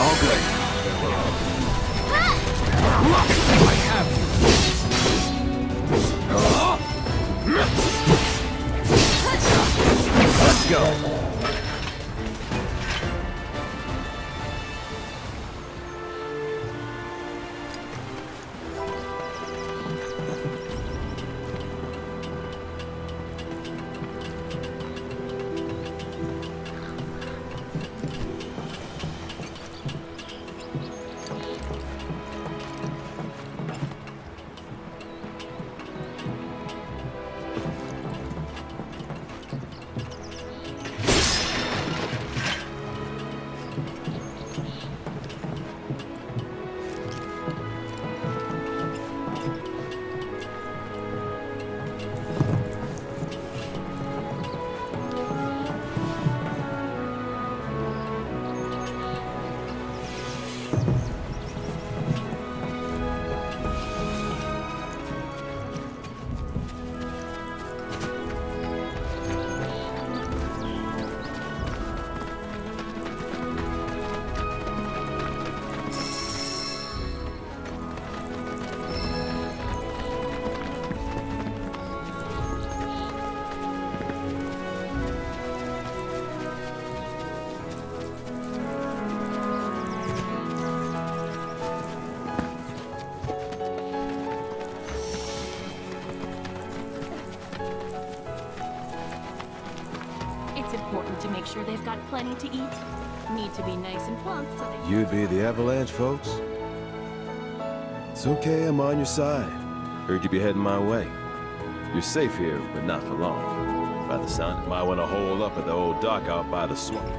All good. I have you. Let's go. It's important to make sure they've got plenty to eat. Need to be nice and plump so that You'd be the Avalanche, folks? It's okay, I'm on your side. Heard you be heading my way. You're safe here, but not for long. By the sound, you might want to hole up at the old dock out by the swamp.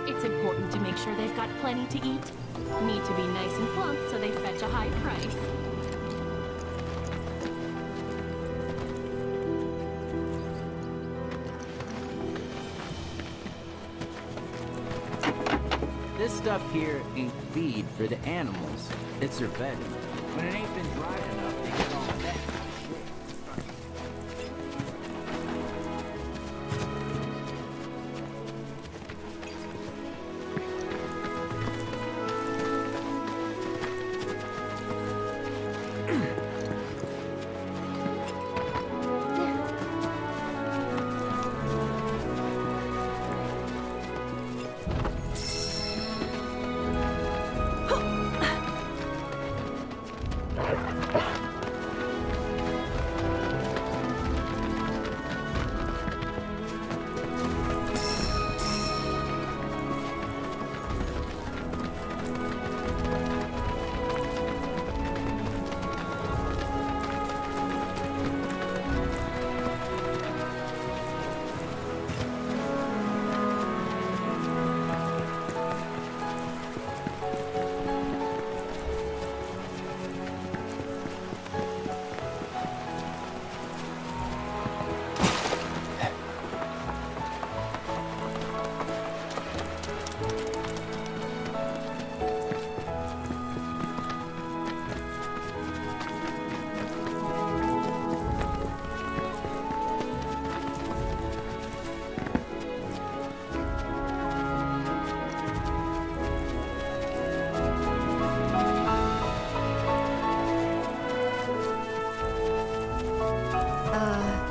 It's important to make sure they've got plenty to eat. Need to be nice and plump so they fetch a high price. This stuff here ain't feed for the animals. It's their bedding. When it ain't been dry enough, they get all wet.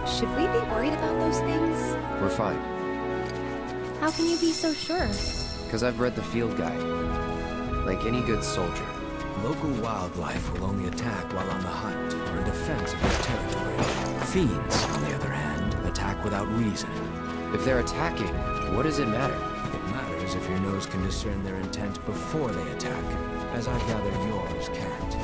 Should we be worried about those things? We're fine, How can you be so sure? because I've read the field guide. Like any good soldier. Local wildlife will only attack while on the hunt or in defense of their territory. Fiends, on the other hand, attack without reason. If they're attacking, what does it matter? It matters if your nose can discern their intent before they attack, as I gather yours can't.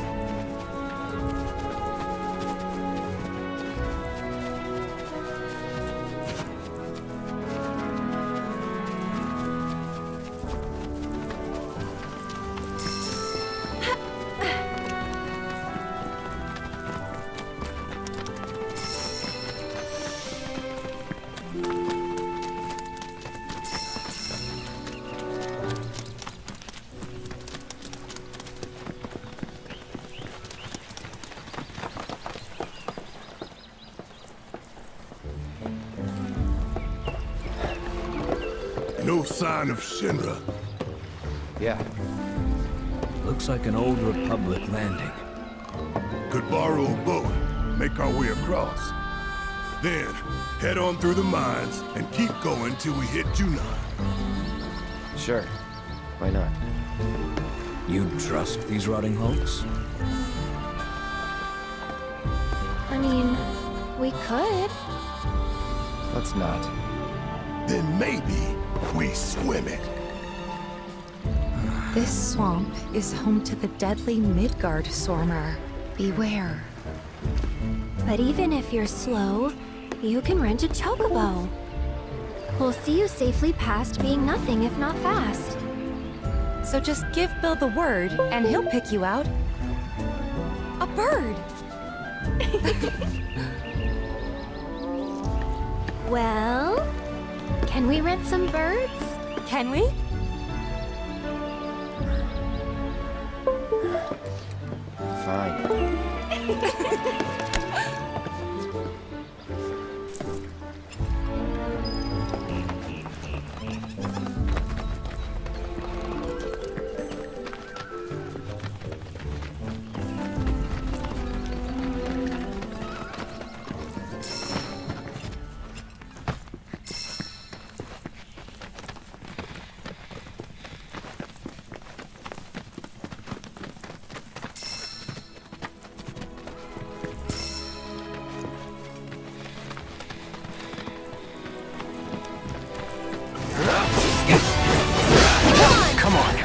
No sign of Shinra. Yeah, Looks like an old Republic landing. Could borrow a boat, make our way across. Then, head on through the mines and keep going till we hit Junon. sure. Why not? You trust these rotting hulks? I mean, we could. Let's not. Then maybe we swim it. This swamp is home to the deadly Midgard Sormer. Beware. But even if you're slow, you can rent a chocobo. We'll see you safely past being nothing if not fast. So just give Bill the word, and he'll pick you out. A bird! Well, Can we rent some birds? Can we? Fine. Come on.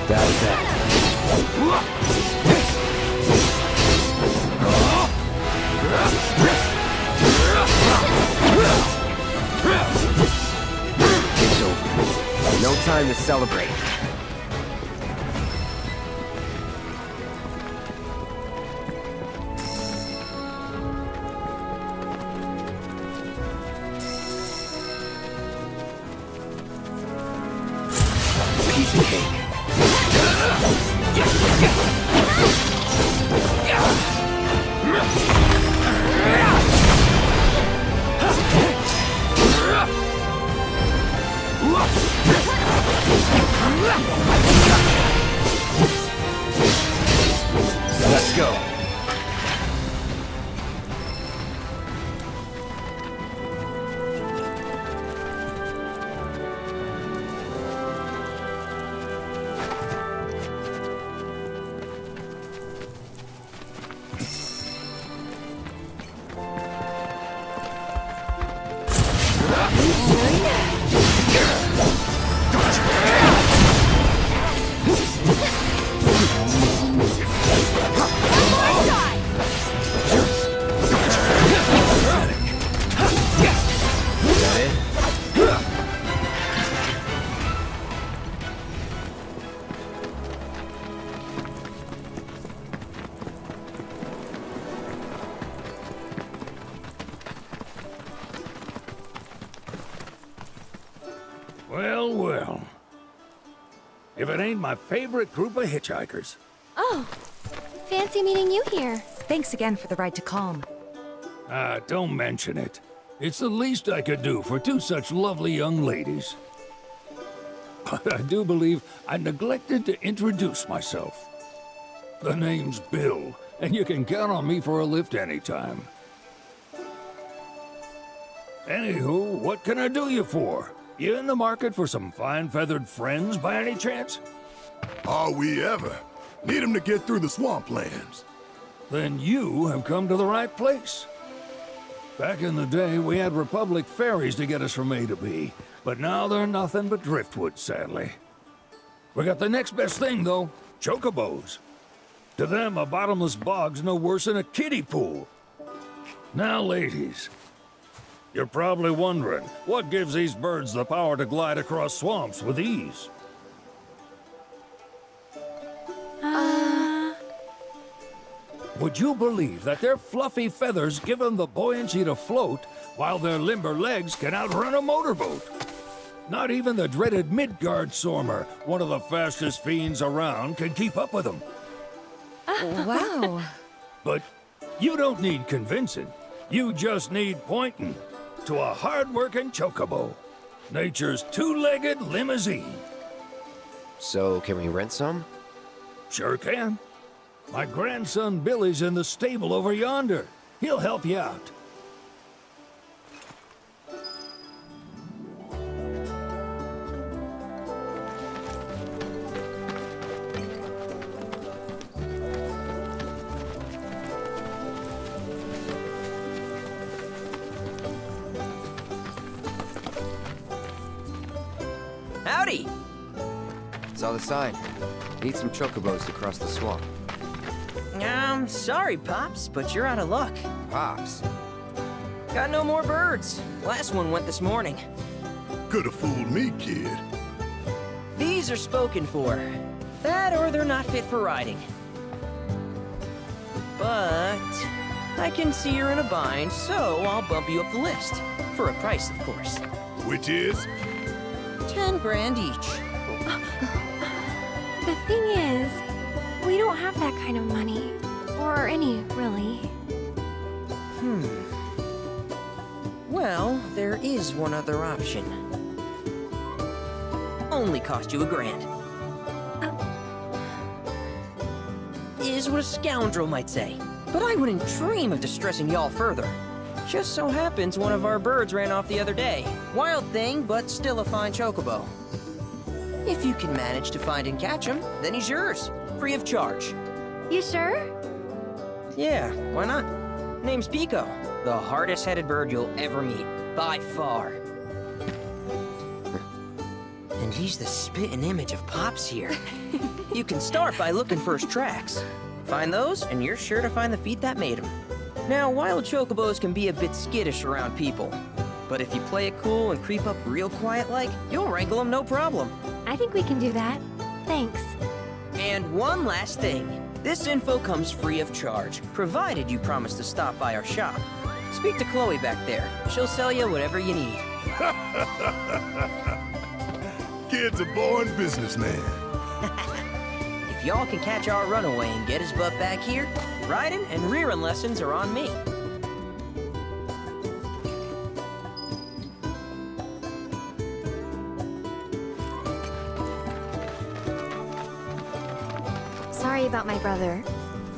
That's that. It's over. No time to celebrate. Piece of cake. Let's go. Well, well. If it ain't my favorite group of hitchhikers. Oh, fancy meeting you here. Thanks again for the ride to Calm. Don't mention it. It's the least I could do for two such lovely young ladies. But I do believe I neglected to introduce myself. The name's Bill, and you can count on me for a lift anytime. Anywho, what can I do you for? You in the market for some fine-feathered friends by any chance? Are we ever? Need 'em to get through the swamplands. Then you have come to the right place. Back in the day, we had Republic ferries to get us from A to B, but now they're nothing but driftwood, sadly. We got the next best thing, though, chocobos. To them, a bottomless bog's no worse than a kiddie pool. Now, ladies, you're probably wondering, what gives these birds the power to glide across swamps with ease? Would you believe that their fluffy feathers give them the buoyancy to float, while their limber legs can outrun a motorboat? Not even the dreaded Midgard Sormer, one of the fastest fiends around, can keep up with them. Wow. But you don't need convincing. You just need pointing to a hard-working chocobo. Nature's two-legged limousine. So, can we rent some? Sure can. My grandson Billy's in the stable over yonder. He'll help you out. Howdy! Saw the sign. Need some chocobos to cross the swamp. Sorry, Pops, but you're out of luck. Pops. Got no more birds. Last one went this morning. Could have fooled me, kid. These are spoken for. That or they're not fit for riding. But I can see you're in a bind, so I'll bump you up the list. For a price, of course. Which is? 10 grand each. The thing is, we don't have that kind of money. Or any, really. Well, there is one other option. Only cost you $1,000. Is what a scoundrel might say. But I wouldn't dream of distressing y'all further. Just so happens one of our birds ran off the other day. Wild thing, but still a fine chocobo. If you can manage to find and catch him, then he's yours. Free of charge. You sure? Yeah, why not? Name's Pico. The hardest-headed bird you'll ever meet. By far. And he's the spitting image of Pops here. You can start by looking for his tracks. Find those, and you're sure to find the feet that made him. Now, wild chocobos can be a bit skittish around people. But if you play it cool and creep up real quiet-like, you'll wrangle them no problem. I think we can do that. Thanks. And one last thing. This info comes free of charge, provided you promise to stop by our shop. Speak to Chloe back there. She'll sell you whatever you need. Kid's a born businessman. If y'all can catch our runaway and get his butt back here, riding and rearing lessons are on me. Sorry about my brother.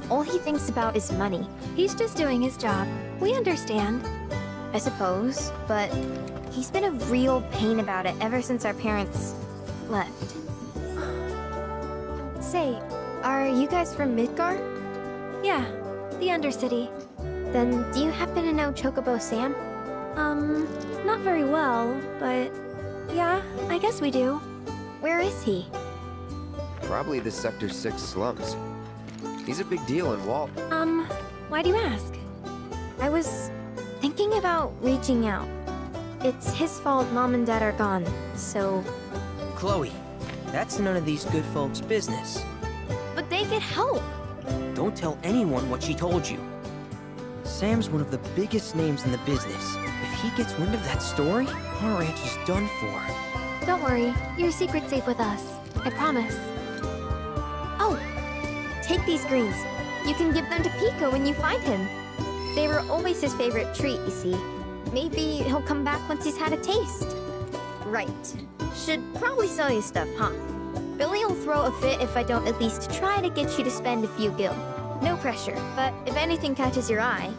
All he thinks about is money. He's just doing his job. We understand. I suppose, but he's been a real pain about it ever since our parents left. Say, are you guys from Midgard? Yeah, the Undercity. Then do you happen to know Chocobo Sam? Not very well, but yeah, I guess we do. Where is he? Probably the Sector 6 slums. He's a big deal in Walt. Why do you ask? I was thinking about reaching out. It's his fault Mom and Dad are gone, so... Chloe, that's none of these good folks' business. But they could help! Don't tell anyone what she told you. Sam's one of the biggest names in the business. If he gets wind of that story, our ranch is done for. Don't worry, your secret's safe with us. I promise. Oh! Take these greens. You can give them to Pico when you find him. They were always his favorite treat, you see. Maybe he'll come back once he's had a taste. Right. Should probably sell you stuff, huh? Billy will throw a fit if I don't at least try to get you to spend a few gil. No pressure, but if anything catches your eye.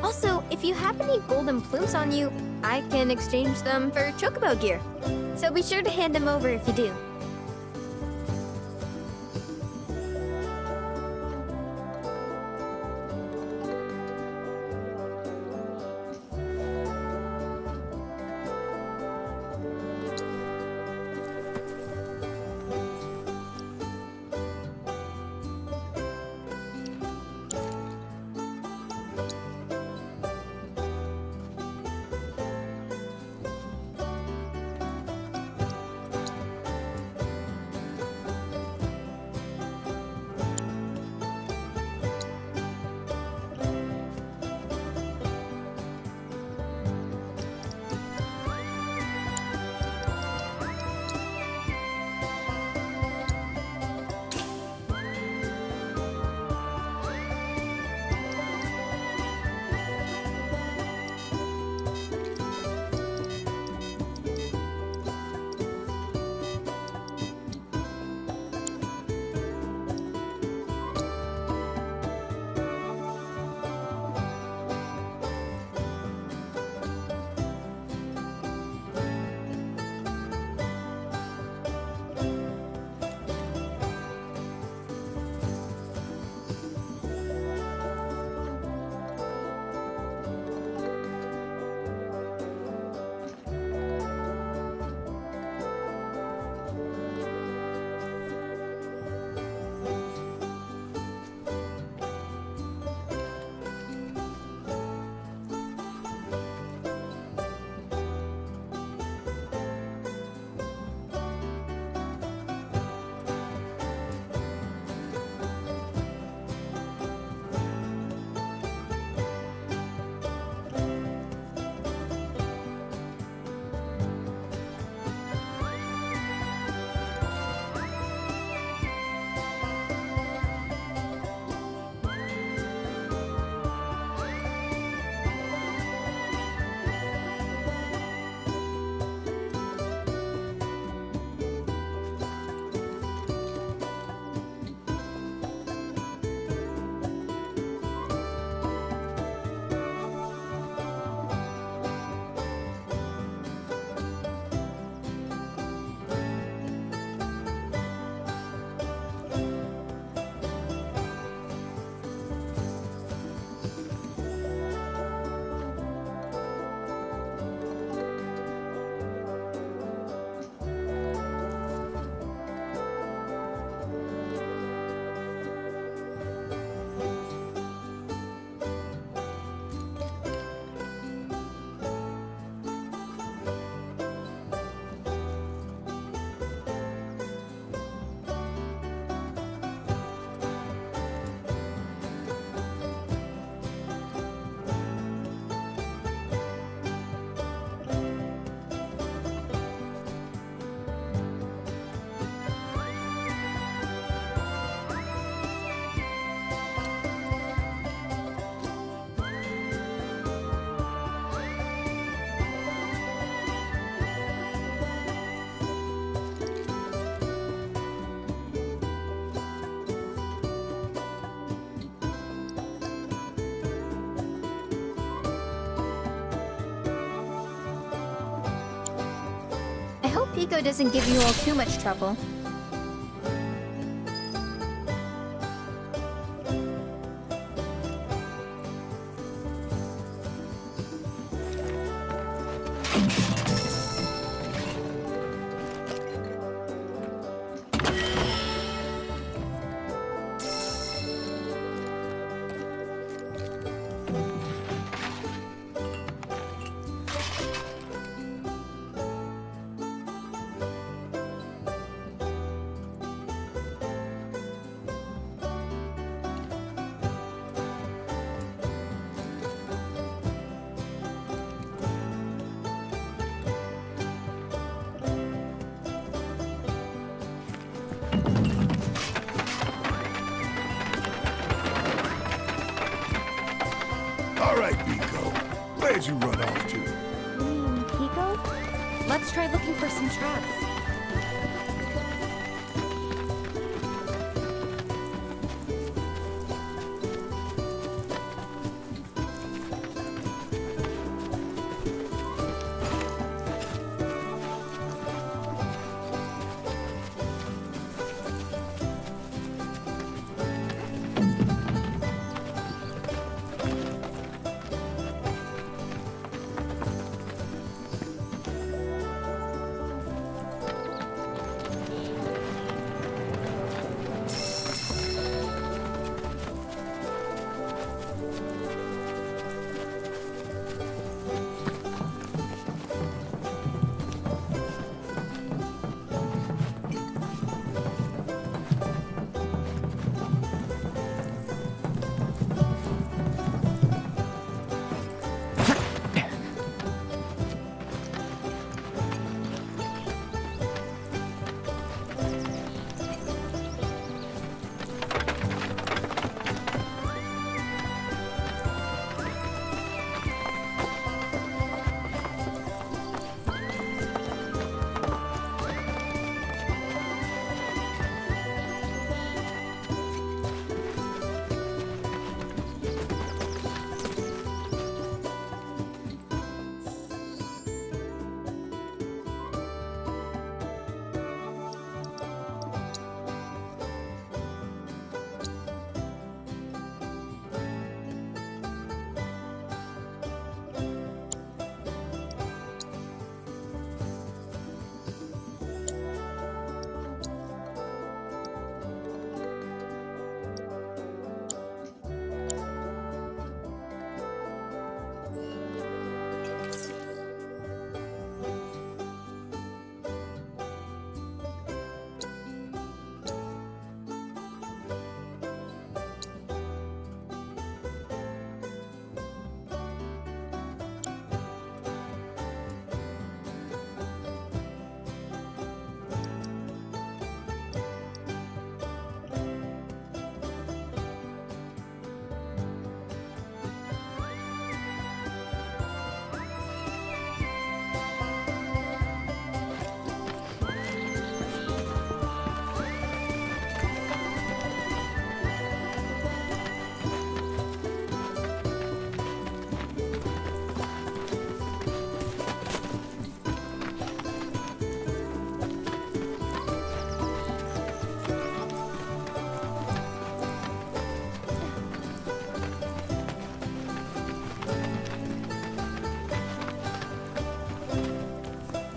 Also, if you have any golden plumes on you, I can exchange them for chocobo gear. So be sure to hand them over if you do. Pico doesn't give you all too much trouble. All right, Pico. Where'd you run off to? Pico? Let's try looking for some traps.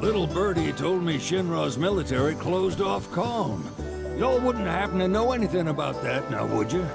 Little birdie told me Shinra's military closed off Calm. Y'all wouldn't happen to know anything about that, now would you?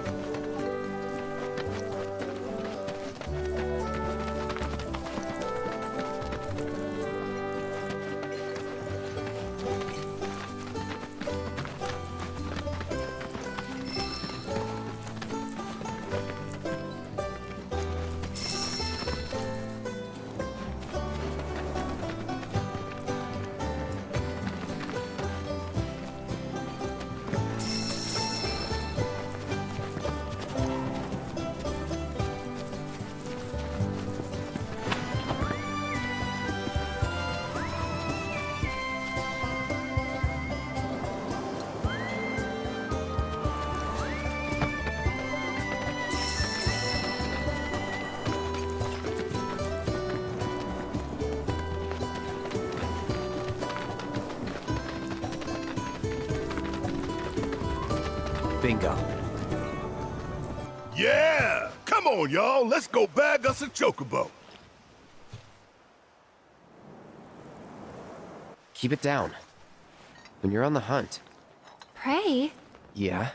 Bingo. Yeah! Come on, y'all. Let's go bag us a chocobo. Keep it down. When you're on the hunt. Pray? Yeah?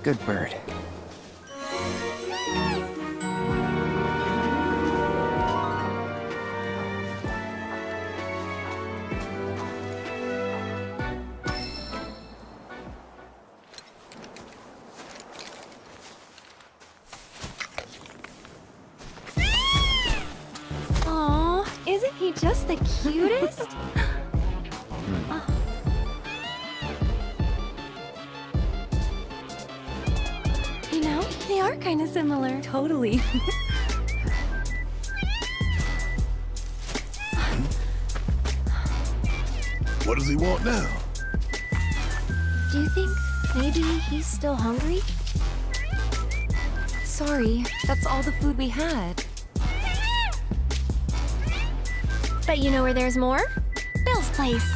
Good bird. Aw, isn't he just the cutest? You know, they are kind of similar. Totally. What does he want now? Do you think maybe he's still hungry? Sorry, that's all the food we had. But you know where there's more? Bill's place.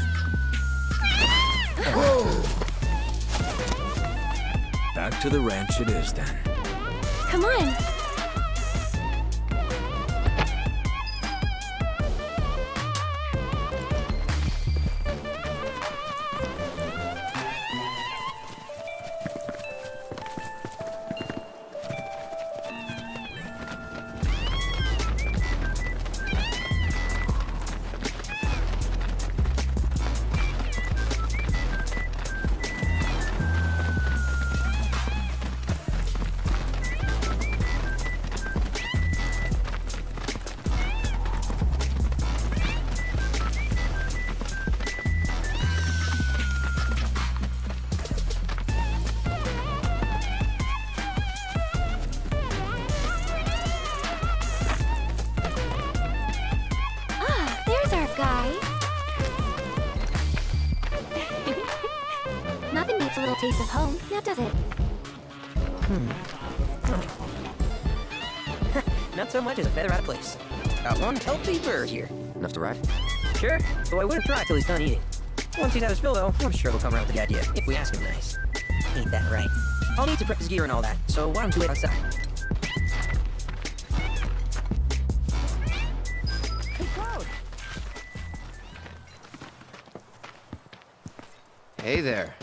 Back to the ranch it is then. Come on. There's our guy. Nothing beats a little taste of home, now does it? Not so much as a feather out of place. Got one healthy bird here. Enough to ride? Sure, though I wouldn't try till he's done eating. Once he's had his fill, though, I'm sure he'll come around with the idea, if we ask him nice. Ain't that right? I'll need to prep his gear and all that, so why don't you wait outside? Hey, Cloud! Hey there.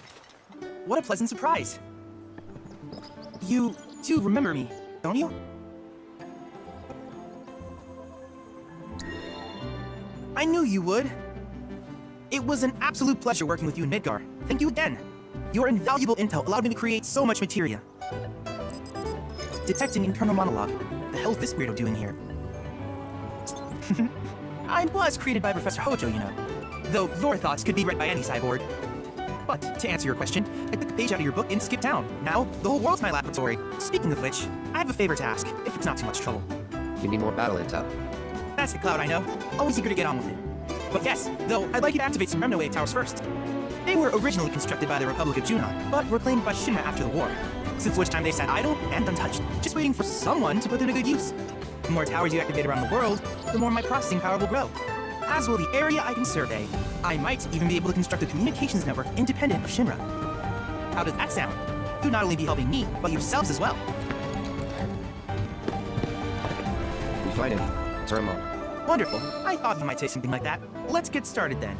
What a pleasant surprise. You do remember me, don't you? I knew you would. It was an absolute pleasure working with you in Midgar. Thank you again. Your invaluable intel allowed me to create so much materia. Detecting internal monologue. The hell's this weirdo doing here? I was created by Professor Hojo, you know. Though your thoughts could be read by any cyborg. But to answer your question, I took a page out of your book and skipped town. Now, the whole world's my laboratory. Speaking of which, I have a favor to ask, if it's not too much trouble. You need more battle intel. That's the Cloud I know. Always eager to get on with it. But yes, though, I'd like you to activate some Remnoway towers first. They were originally constructed by the Republic of Junon, but were claimed by Shinra after the war. Since which time they sat idle and untouched, just waiting for someone to put them to good use. The more towers you activate around the world, the more my processing power will grow. As will the area I can survey. I might even be able to construct a communications network independent of Shinra. How does that sound? You'd not only be helping me, but yourselves as well. We fight him. Turn him on. Wonderful. I thought you might say something like that. Let's get started then.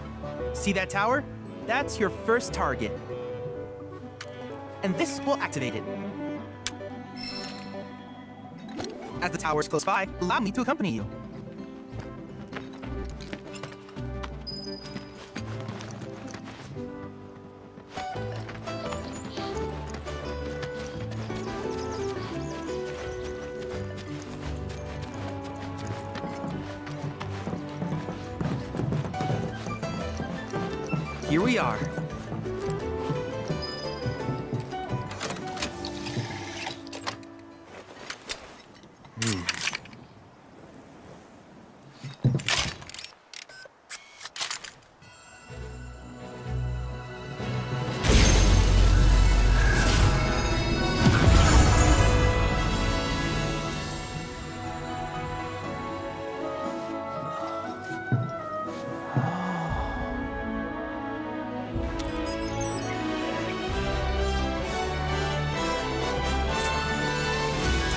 See that tower? That's your first target. And this will activate it. As the tower is close by, allow me to accompany you. Here we are.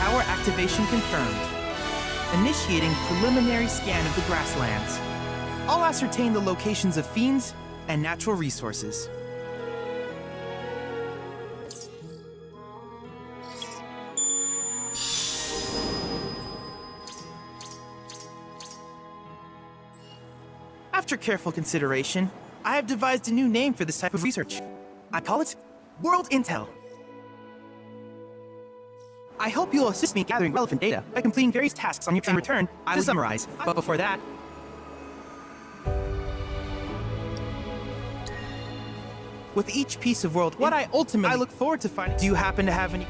Tower activation confirmed. Initiating preliminary scan of the grasslands. I'll ascertain the locations of fiends and natural resources. After careful consideration, I have devised a new name for this type of research. I call it World Intel. I hope you'll assist me in gathering relevant data by completing various tasks on your in return. I will summarize, but before that, with each piece of world, what I look forward to finding. Do you happen to have any?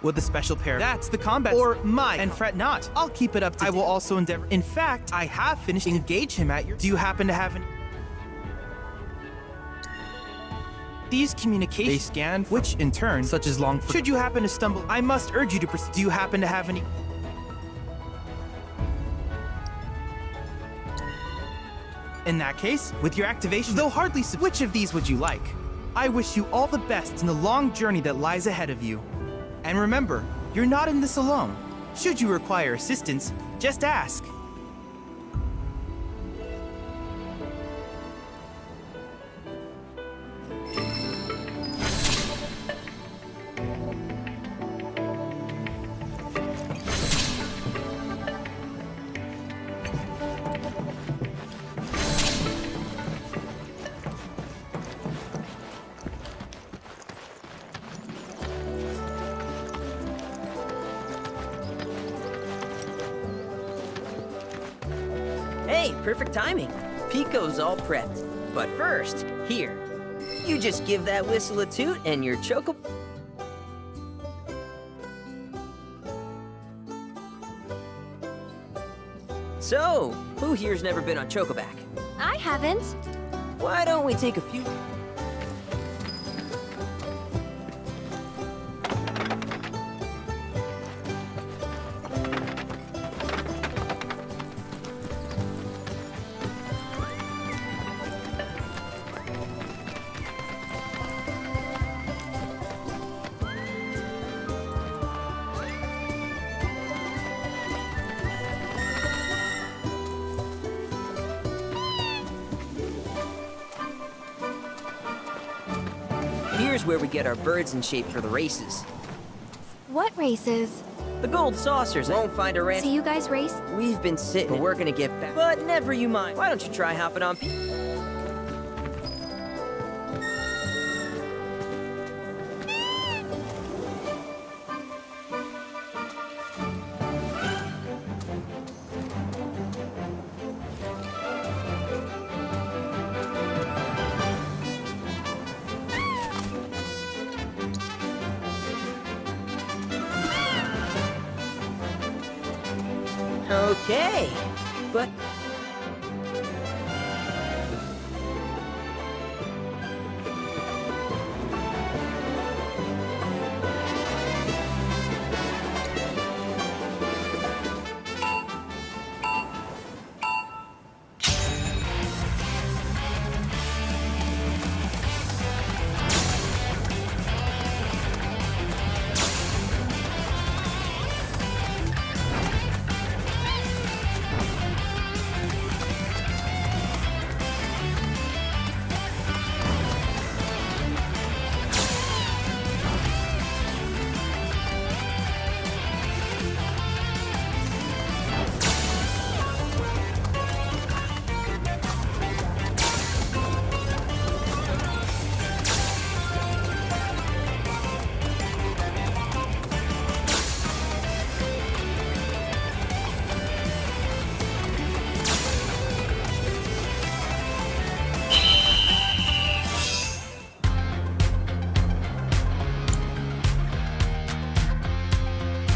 With a special pair. That's the combat. Or my. And fret not. I'll keep it up to I will also endeavor. In fact, I have finished. Engage him at your. Do you happen to have any? These communications they scan, which in turn, such as long. Should you happen to stumble, I must urge you to proceed. Do you happen to have any? In that case, with your activation, though hardly. Which of these would you like? I wish you all the best in the long journey that lies ahead of you. And remember, you're not in this alone. Should you require assistance, just ask. Hey, perfect timing. Pico's all prepped. But first, here. You just give that whistle a toot and your choco... So, who here's never been on Chocoback? I haven't. Why don't we take a few... Here's where we get our birds in shape for the races. What races? The gold saucers won't find a ranch. So you guys race? We've been sitting, but we're gonna get back. But never you mind. Why don't you try hopping on Okay, but...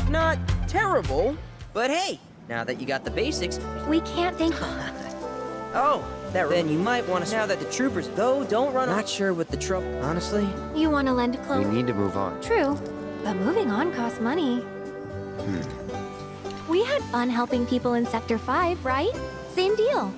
Not terrible, but hey, now that you got the basics... We can't thank you. Oh, then you might want to... Now that the troopers, though, don't run... Not sure what the trouble, honestly. You want to lend a cloak? We need to move on. True, but moving on costs money. We had fun helping people in Sector 5, right? Same deal.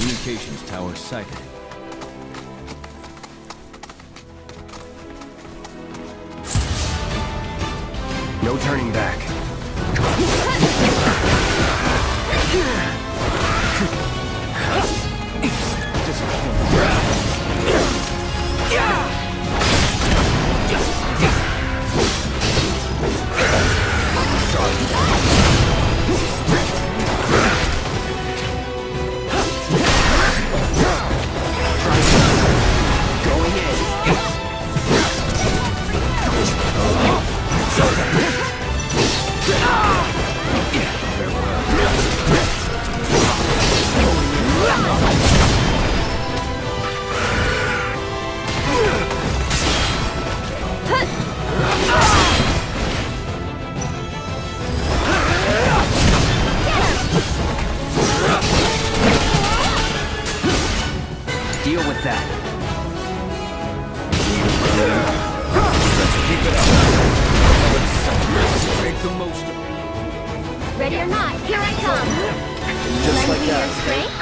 Communications tower sighted. No turning back. Deal with that. Make the most of it. Ready or not, here I come. Just Lend like me that. your strength.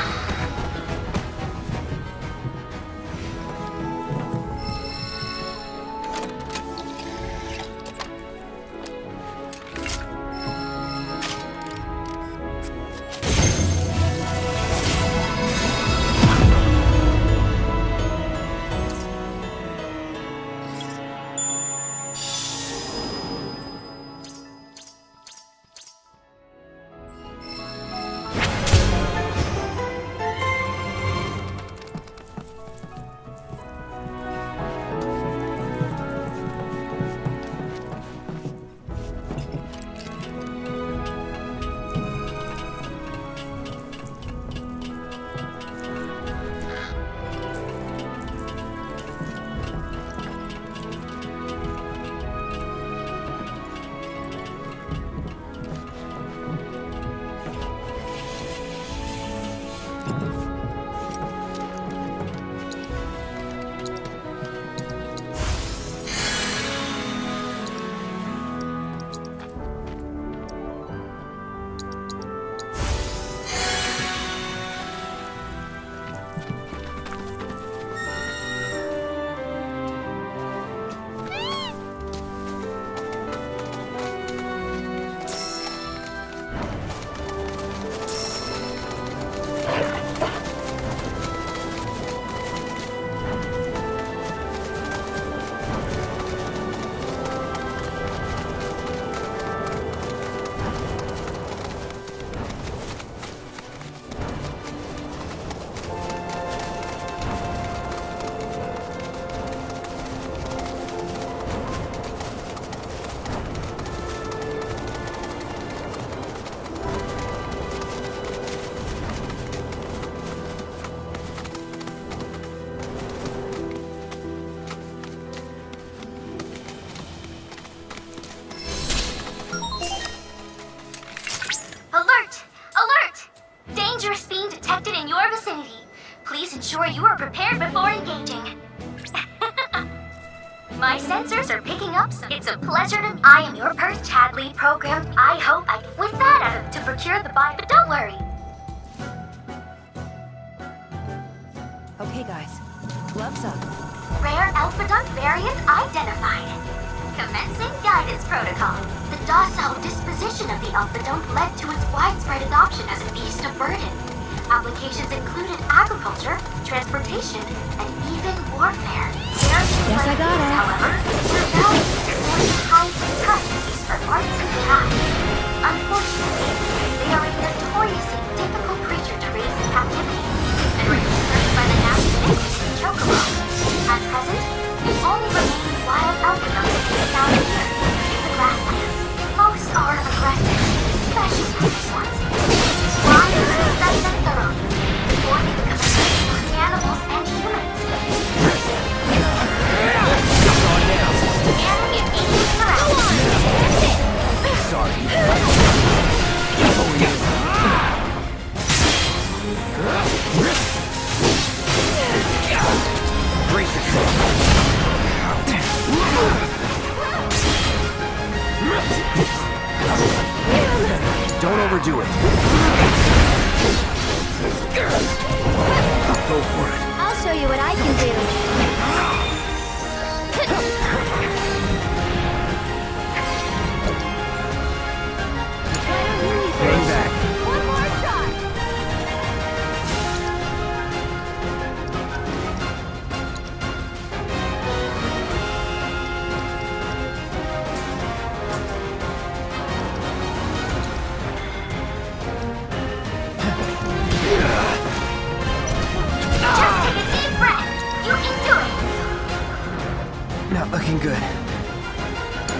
Alert! Alert! Dangerous being detected in your vicinity. Please ensure you are prepared before engaging. My sensors are picking up some. It's a pleasure to. I am your first Chad lead programmed. I hope I can with that Adam to procure the buy, but don't worry. Okay, guys. Gloves up. Rare Alpha Dunk variant identified. Commencing guidance protocol. The docile disposition of the Alpha Dunk led to its widespread adoption as a beast of burden. Applications included agriculture, transportation, and even warfare. Guess I got it. However, were valued to very high custodies for arts and crafts. Unfortunately, they are a notoriously difficult creature to raise in captivity, and were researched by the National Institute Chocobo. At present, the only remaining wild alpha dunks can be found here, in the grasslands. Most are aggressive, especially these ones. Why study them thoroughly before they become a threat to the animals and humans? And if anything around. Sorry. Brace yourself. Don't overdo it. show you what I can do. Hang back. One more shot. Just take a deep breath. You can do it. Not looking good.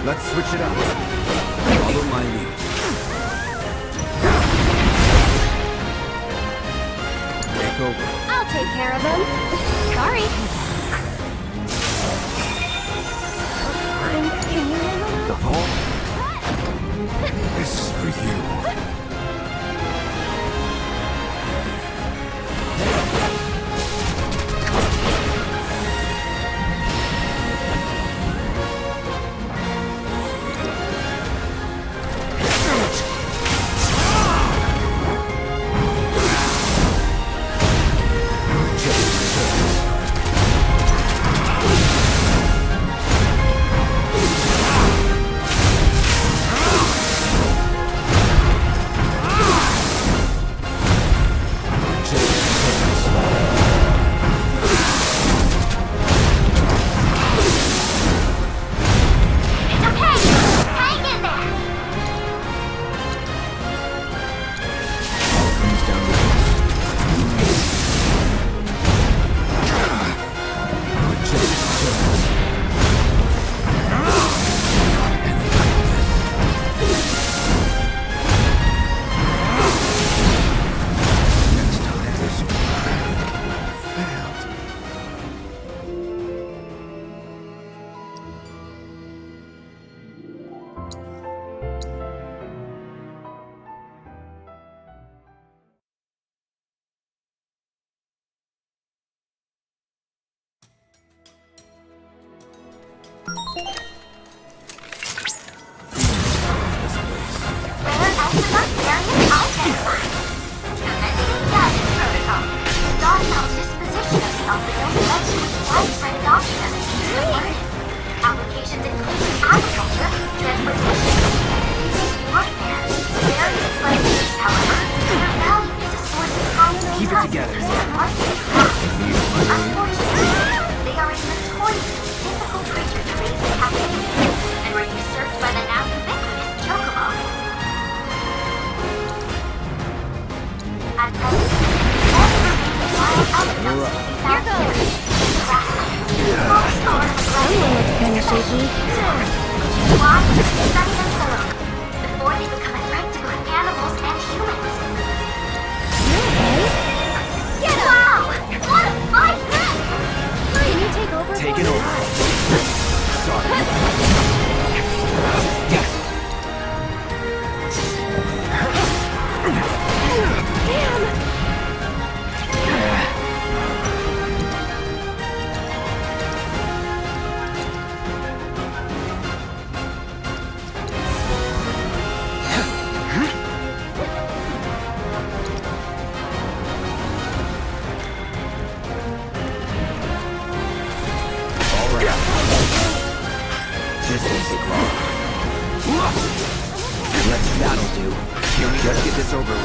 Let's switch it up. Follow my lead. Take over. I'll take care of him. Sorry. Can you handle it? The ball? This is for you. It's okay. Hang in there. Comes down to this. Next time this failed. Rare astronaut variant identified. Commencing Gadget protocol. Docile disposition of self-renewing led to its widespread adoption as a means of learning. Applications include agriculture, transportation, and basic warfare. Variants like these, however, are valued as a source of high-grade Keep it together. Unfortunately, they are a notoriously difficult creature to raise in captivity, and were usurped by the now ubiquitous chocobo. At present, all remaining wild elements can be found here. Someone looks kind of shaky. Which is why we should study them thoroughly before they become a threat to both animals and humans. Wow! What a fight! Can you take over? Take for it me? over. Sorry. All right. This won't take long. That'll do. Let's get this over with.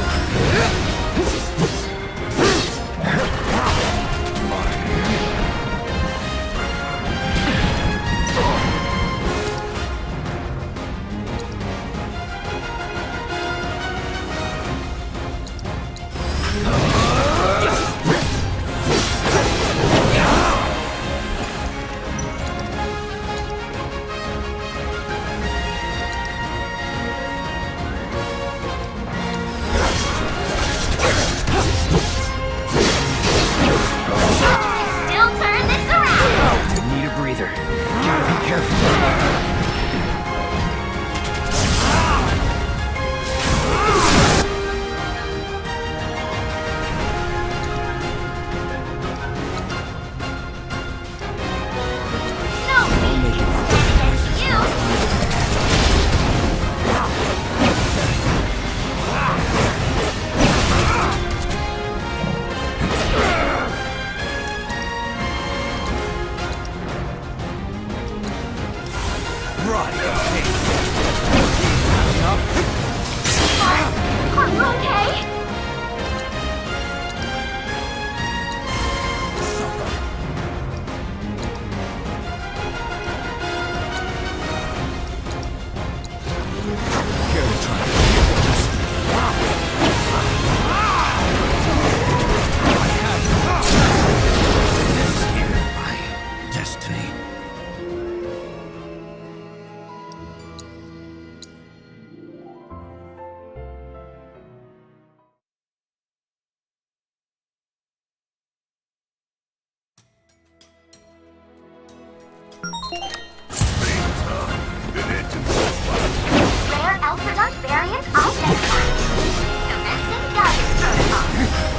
Things, huh? Good engine so far. Rare Elferdont variant identified. Commencing guidance protocol.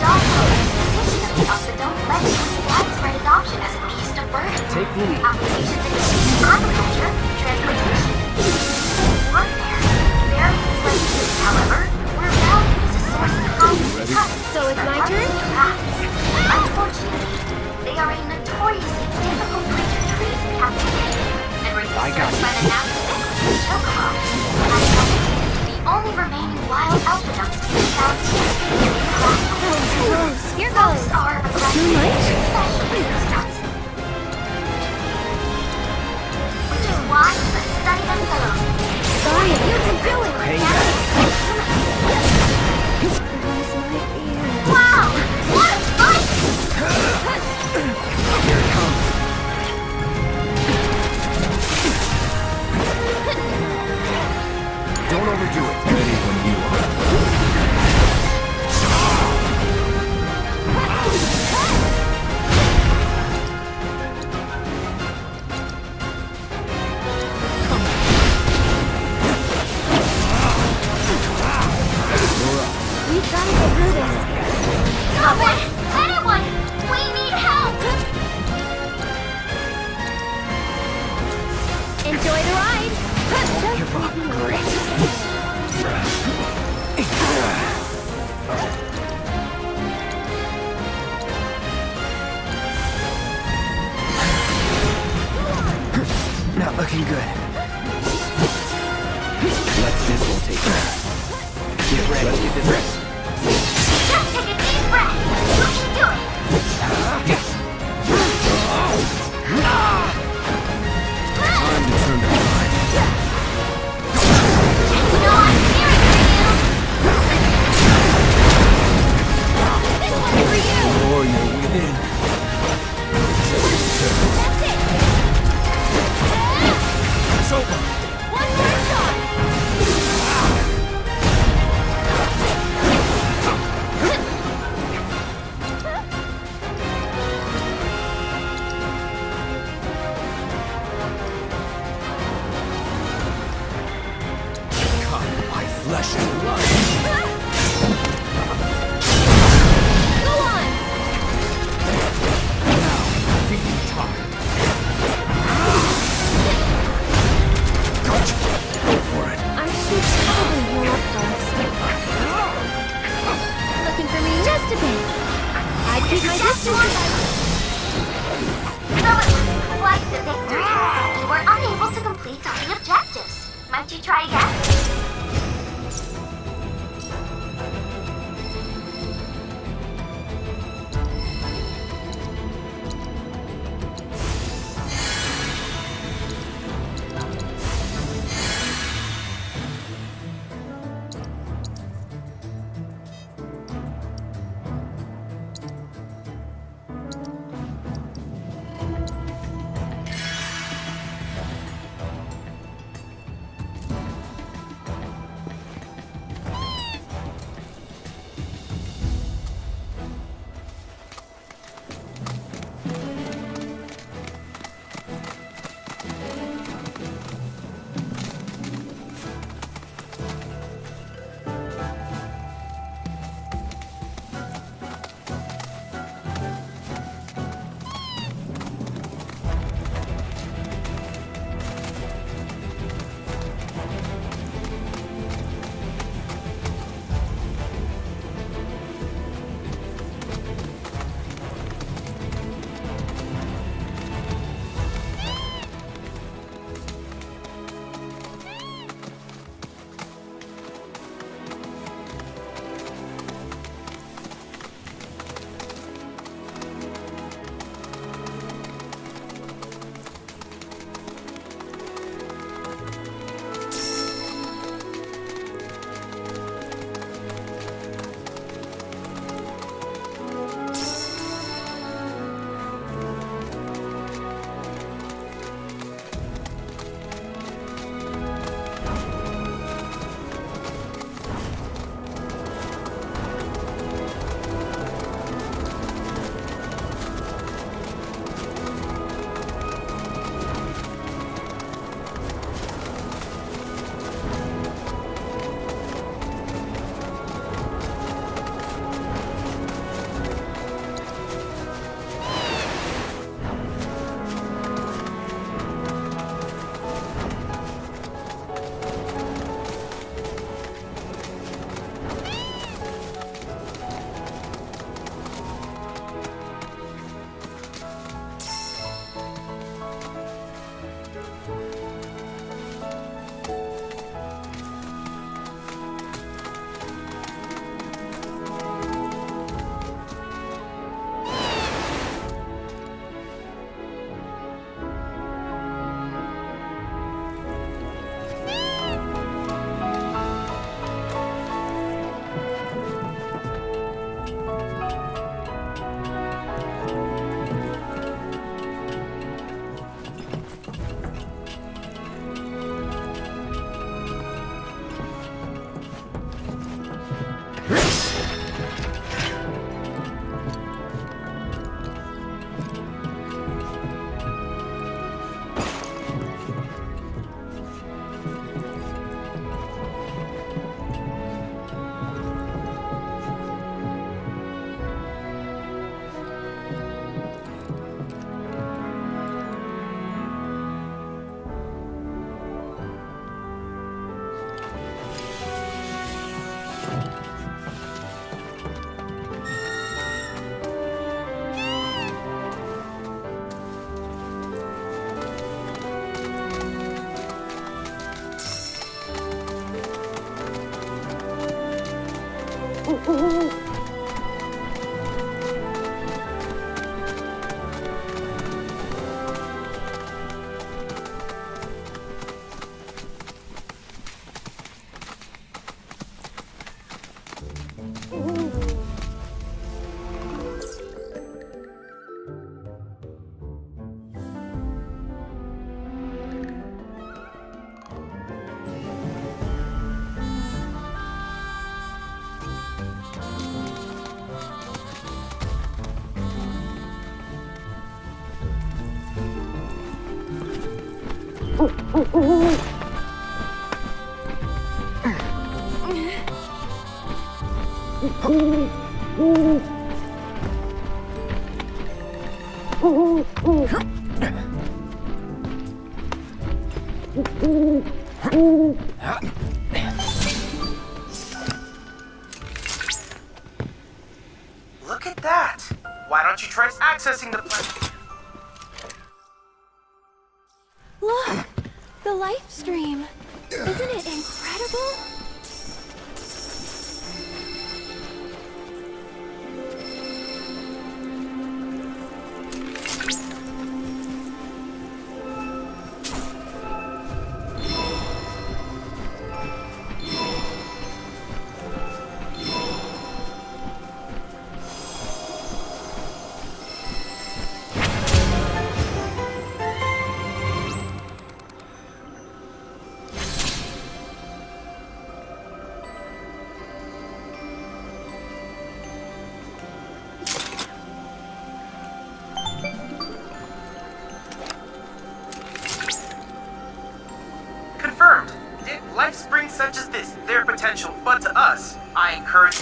Dog mode. Position of the Elferdont led to its widespread adoption as a beast of burden. Take the lead. Applications include agriculture, transportation, warfare. Variants like these, however, were valued as a source of conflict. So it's my turn? Unfortunately, they are a notoriously difficult creature to raise in captivity, and were usurped by the now ubiquitous chocobo. The only remaining wild alpha to be found Here goes. are aggressive, especially these nuts. Which is why you must study them thoroughly. Sorry, you can do it. Wow! What a fight! Here it comes. Don't overdo it. Ready when you are. We've got to get through this. Someone! Anyone! We need help! Enjoy the ride. Give up, Grace. Not looking good. Let's this one take care. Get ready. Let's get this ready. Just take a deep breath! You can do it! Time to turn the tide. No, I'm cheering for you! This one's for you. Or you're within. That's it. It's over. One more shot. Come, my flesh and blood. Go on. Now, feed me time. Gotcha. Go for it. I should probably heal up first. Looking for me just a bit. I'd keep my distance. So it was quite the victory. You were unable to complete all the objectives. Might you try again? Look at that! Why don't you try accessing the planet? Look! The live stream! Isn't it incredible? Confirmed. If life brings such as this their potential, but to us, I encourage